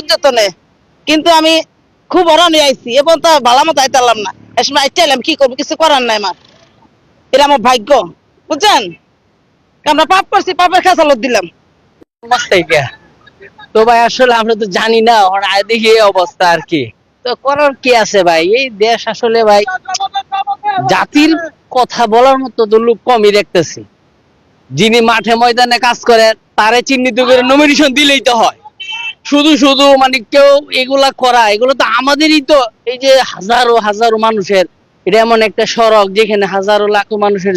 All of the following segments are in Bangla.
যতনে কিন্তু আমি খুব অরান আইছি এবং তা ভালো মতো আইতালাম না এই সময় আইতে এলাম কি করবো কিছু করার নাই আমার এটা আমার ভাগ্য বুঝছেন আমরা পাপ করছি পাপের খেসালত দিলাম তো ভাই আসলে আমরা তো জানি না দেখি এই অবস্থা আর কি তো করার কি আছে ভাই এই দেশ আসলে ভাই জাতির কথা বলার মতো তো লোক কমই দেখতেছি যিনি মাঠে ময়দানে কাজ করে তারে চিহ্নিত করে নমিনেশন দিলেই তো হয় শুধু শুধু মানে কেউ এগুলা করা এগুলো তো আমাদেরই তো এই যে হাজারো হাজারো মানুষের এটা এমন একটা সড়ক যেখানে হাজারো লাখো মানুষের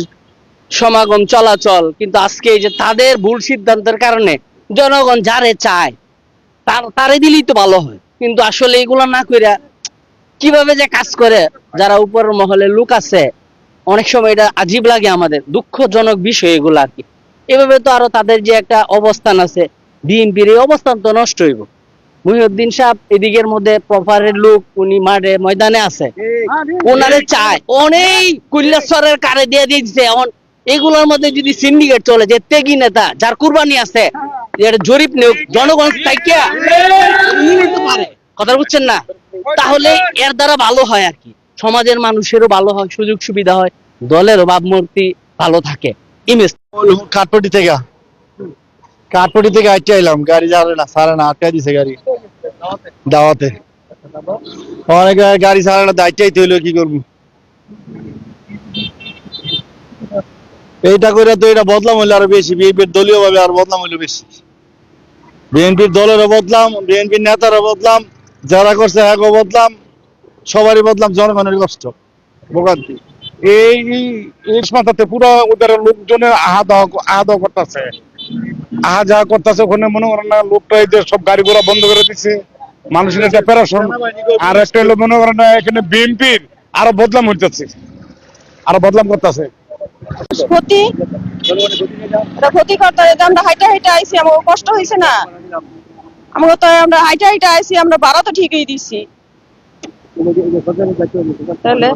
সমাগম চলাচল কিন্তু আজকে এই যে তাদের ভুল সিদ্ধান্তের কারণে জনগণ যারে চায় তারে দিলেই তো ভালো হয় কিন্তু আসলে এগুলা না কইরা কিভাবে যে কাজ করে যারা উপরের মহলে লোক আছে অনেক সময় এটা আজীব লাগে আমাদের দুঃখজনক বিষয় এগুলো আর কি এভাবে তো আরো তাদের যে একটা অবস্থান আছে বিএনপির এই অবস্থান তো নষ্ট হইব মুহিউদ্দিন সাহেব এদিকের মধ্যে প্রপারের লোক উনি মাঠে ময়দানে আছে ওনারে চায় অনেক কৈলাসরের কারে দিয়ে দিচ্ছে এগুলোর মধ্যে যদি সিন্ডিকেট চলে যে ত্যাগী নেতা যার কুরবানি আছে জরিপ নেই জনগণ পারে কথা বুঝছেন না তাহলে এর দ্বারা ভালো হয় আর কি সমাজের মানুষেরও ভালো হয় সুযোগ সুবিধা হয় দলেরও ভাবমূর্তি ভালো থাকে ইমেজ কাঠপটি থেকে আটকে এলাম গাড়ি যাবে না সারে না আটকে দিছে গাড়ি দাওয়াতে অনেক গাড়ি সারে না আটকাইতে হইলো কি করবো এইটা করে তো এটা বদলাম হইলো আরো বেশি বিএনপির দলীয় ভাবে আর বদলাম হইলো বেশি বিএনপির দলেরও বদলাম বিএনপির নেতারও বদলাম যারা করছে একও বদলাম সবারই বদলাম জনগণের কষ্ট ভোগান্তি এই মাথাতে পুরো ওদের লোকজনের আহা করতেছে আহা যাহা করতেছে ওখানে মনে করেন না লোকটা এই যে সব গাড়ি ঘোড়া বন্ধ করে দিচ্ছে মানুষের একটা প্যারাশন আর একটা হলো মনে করেন না এখানে বিএনপির আরো বদলাম হইতেছে আরো বদলাম করতেছে ক্ষতি ক্ষতি করতে আমরা হাইটা হাইটা আইছি আমার কষ্ট হয়েছে না আমাকে তো আমরা হাইটা হাইটা আইছি আমরা ভাড়া তো ঠিকই দিচ্ছি তাহলে